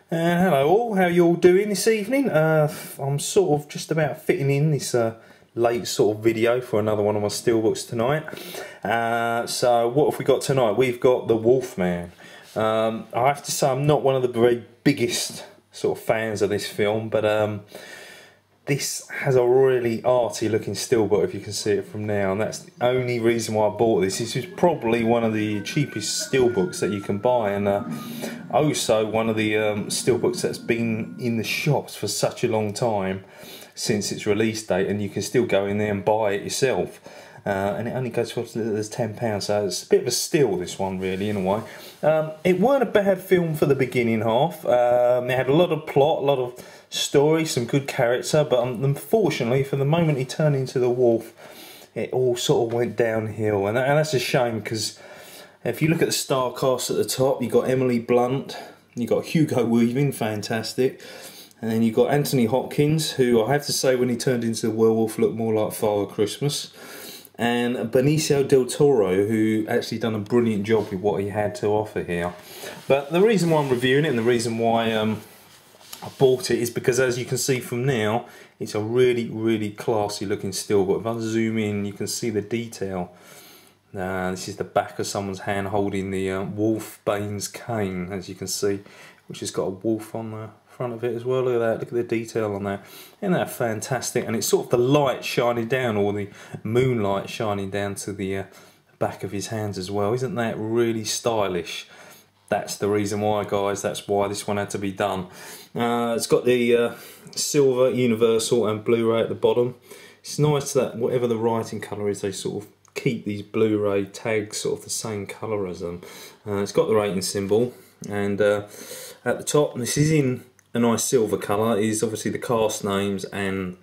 Hello all, how you all doing this evening? I'm sort of just about fitting in this late sort of video for another one of my steelbooks tonight. So what have we got tonight? We've got the Wolfman. I have to say I'm not one of the very biggest sort of fans of this film, but this has a really arty looking steelbook if you can see it from now, and that's the only reason why I bought this. This is probably one of the cheapest steelbooks that you can buy, and also one of the steelbooks that's been in the shops for such a long time since its release date, and you can still go in there and buy it yourself. And it only goes for as little as £10, so it's a bit of a steal, this one, really, in a way. It weren't a bad film for the beginning half. It had a lot of plot, a lot of story, some good character, but unfortunately, from the moment he turned into the wolf, it all sort of went downhill, and that's a shame, because if you look at the star cast at the top, you've got Emily Blunt, you've got Hugo Weaving, fantastic, and then you've got Anthony Hopkins, who I have to say when he turned into the werewolf looked more like Father Christmas, and Benicio del Toro, who actually done a brilliant job with what he had to offer here. But the reason why I'm reviewing it, and the reason why I bought it, is because, as you can see from now, it's a really classy looking steelbook. If I zoom in, you can see the detail. This is the back of someone's hand holding the Wolfbane's cane, as you can see, which has got a wolf on the front of it as well. Look at that, look at the detail on that. Isn't that fantastic? And it's sort of the light shining down, or the moonlight shining down to the back of his hands as well. Isn't that really stylish? That's the reason why, guys. That's why this one had to be done. It's got the silver, universal and Blu-ray at the bottom. It's nice that whatever the writing colour is, they sort of keep these Blu-ray tags sort of the same colour as them. It's got the rating symbol, and at the top, and this is in a nice silver colour, is obviously the cast names and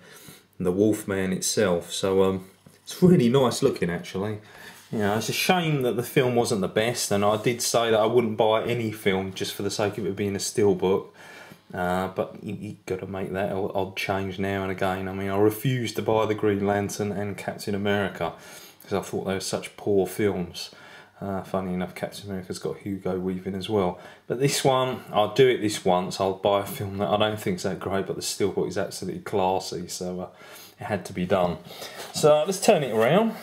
the Wolfman itself. So it's really nice looking, actually. You know, it's a shame that the film wasn't the best, and I did say that I wouldn't buy any film just for the sake of it being a steelbook. But you've got to make that odd change now and again. I mean, I refused to buy the Green Lantern and Captain America because I thought they were such poor films. Funny enough, Captain America's got Hugo Weaving as well. But this one, I'll do it this once. I'll buy a film that I don't think's that great, but the steelbook is absolutely classy, so it had to be done. So let's turn it around.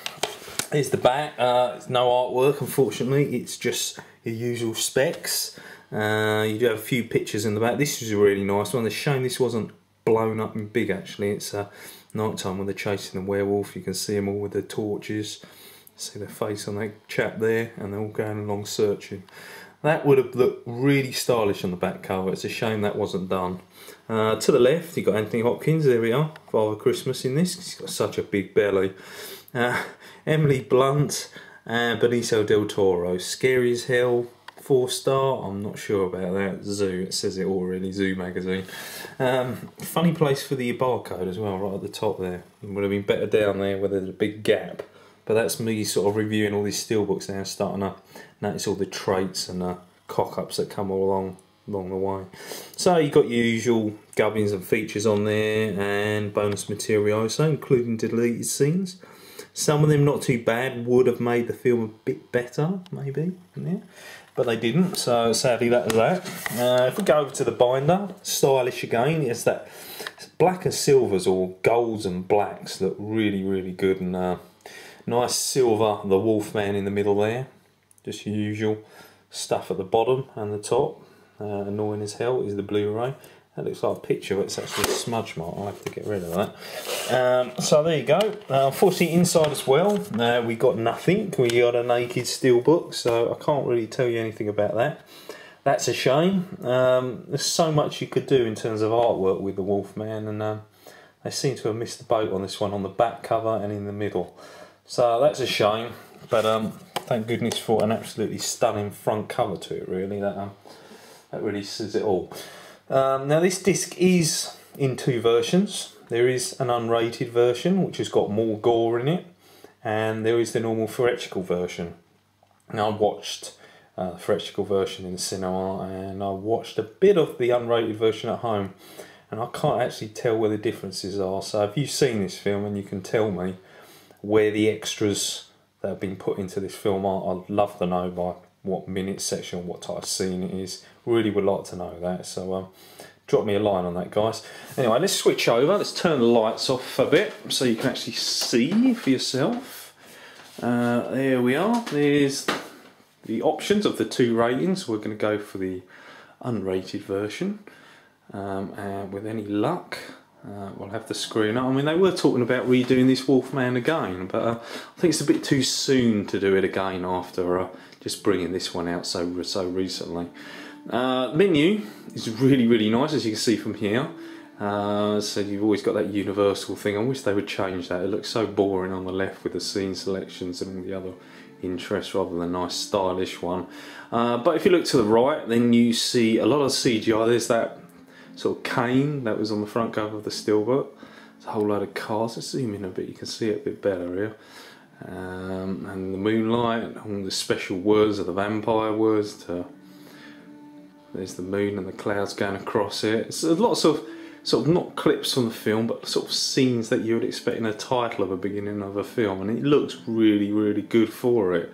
Here's the back. It's no artwork, unfortunately. It's just your usual specs. You do have a few pictures in the back. This is a really nice one. It's a shame this wasn't blown up and big, actually. It's night time when they're chasing the werewolf. You can see them all with their torches. See the face on that chap there, and they're all going along searching. That would have looked really stylish on the back cover. It's a shame that wasn't done. To the left, you've got Anthony Hopkins. There we are, Father Christmas in this. He's got such a big belly. Emily Blunt and Benicio del Toro. Scary as hell. 4-star. I'm not sure about that. Zoo. It says it all, really. Zoo magazine. Funny place for the barcode as well, right at the top there. It would have been better down there where there's a big gap. But that's me sort of reviewing all these steelbooks now, starting to notice all the traits and cock-ups that come along the way. So you've got your usual gubbins and features on there, and bonus material also, including deleted scenes. Some of them not too bad, would have made the film a bit better, maybe, yeah. But they didn't, so sadly that was that. If we go over to the binder, stylish again, it's that black and silvers, or golds and blacks, look really good, and nice silver, the Wolfman in the middle there. Just your usual stuff at the bottom and the top. Annoying as hell is the Blu-ray. That looks like a picture, but it's actually a smudge mark. I'll have to get rid of that. So there you go. Unfortunately, inside as well, we got nothing. We got a naked steelbook, so I can't really tell you anything about that. That's a shame. There's so much you could do in terms of artwork with the Wolfman, and they seem to have missed the boat on this one, on the back cover and in the middle. So that's a shame, but thank goodness for an absolutely stunning front cover to it, really. That really says it all. Now this disc is in two versions. There is an unrated version, which has got more gore in it, and there is the normal theatrical version. Now I watched the theatrical version in the cinema, and I watched a bit of the unrated version at home, and I can't actually tell where the differences are. So if you've seen this film and you can tell me where the extras that have been put into this film are, I'd love to know by what minute section, what type of scene it is. Really would like to know that, so drop me a line on that, guys. Anyway, let's switch over. Let's turn the lights off a bit so you can actually see for yourself. There we are. There's the options of the 2 ratings. We're going to go for the unrated version, and with any luck we'll have the screen up. I mean, they were talking about redoing this Wolfman again, but I think it's a bit too soon to do it again after just bringing this one out so recently. Menu is really nice, as you can see from here. So you've always got that universal thing. I wish they would change that. It looks so boring on the left with the scene selections and all the other interests, rather than a nice stylish one. But if you look to the right, then you see a lot of CGI. There's that sort of cane that was on the front cover of the Steelbook. There's a whole load of cars. Let's zoom in a bit, you can see it a bit better here. And the moonlight, all the special words of the vampire words. There's the moon and the clouds going across it. It's lots of sort of not clips from the film, but sort of scenes that you would expect in a title of a beginning of a film, and it looks really good for it.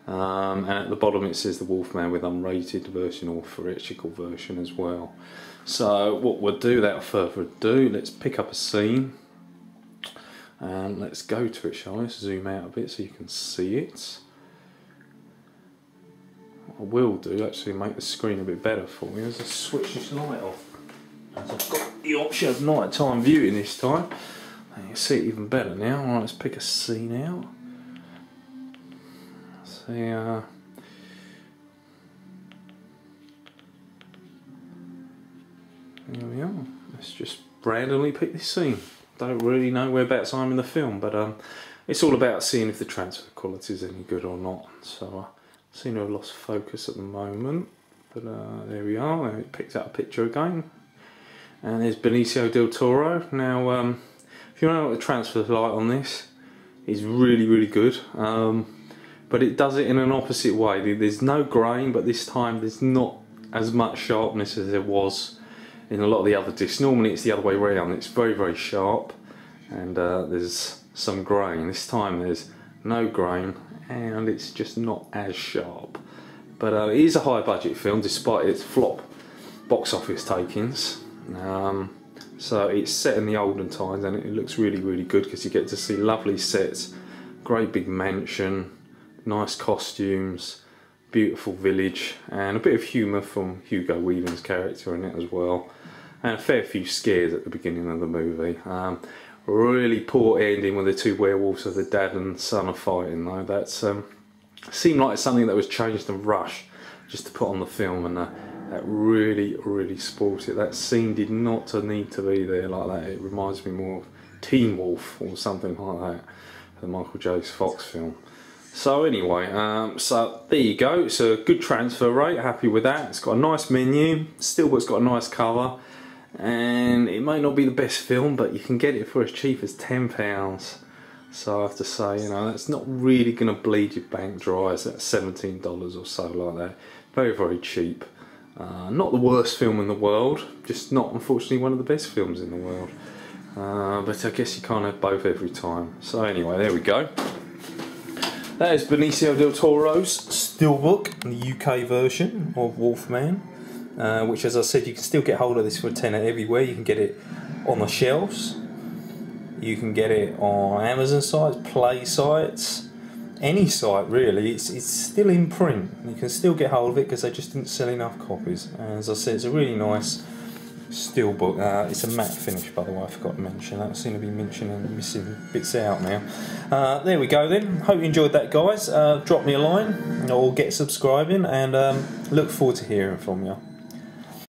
And at the bottom it says the Wolfman with unrated version or theatrical version as well. So what we'll do without further ado, let's pick up a scene and let's go to it, shall we? Let's zoom out a bit so you can see it. What I will do, actually make the screen a bit better for you, is I'll switch this light off. As I've got the option of nighttime viewing this time, and you can see it even better now. Alright, let's pick a scene out. See, there we are. Let's just randomly pick this scene. Don't really know whereabouts I'm in the film, but it's all about seeing if the transfer quality is any good or not. So I seem to have lost focus at the moment, but there we are. It picked out a picture again. And there's Benicio del Toro. Now, if you know what the transfer light on this is, really good. But it does it in an opposite way. There's no grain, but this time there's not as much sharpness as there was in a lot of the other discs. Normally it's the other way around. It's very sharp, and there's some grain. This time there's no grain, and it's just not as sharp. But it is a high budget film, despite its flop box office takings. So it's set in the olden times, and it looks really good because you get to see lovely sets, great big mansion, nice costumes, beautiful village, and a bit of humour from Hugo Weaving's character in it as well, and a fair few scares at the beginning of the movie. Really poor ending when the 2 werewolves of the dad and son are fighting though. That's seemed like something that was changed and rushed just to put on the film, and that really spoilt it. That scene did not need to be there like that. It reminds me more of Teen Wolf or something like that, the Michael J. Fox film. So anyway, so there you go. It's a good transfer rate, happy with that. It's got a nice menu, Steelbook's got a nice cover, and it may not be the best film, but you can get it for as cheap as £10. So I have to say, you know, that's not really going to bleed your bank dry. It's at $17 or so like that. Very cheap. Not the worst film in the world, just not unfortunately one of the best films in the world. But I guess you can't have both every time. So anyway, there we go. That is Benicio del Toro's Steelbook, the UK version of Wolfman, which, as I said, you can still get hold of this for a tenner everywhere. You can get it on the shelves, you can get it on Amazon sites, Play sites, any site really. It's still in print. You can still get hold of it because they just didn't sell enough copies. And as I said, it's a really nice Steelbook. It's a matte finish, by the way, I forgot to mention that. I seem to be missing bits out now. There we go then. Hope you enjoyed that, guys. Drop me a line or get subscribing, and look forward to hearing from you.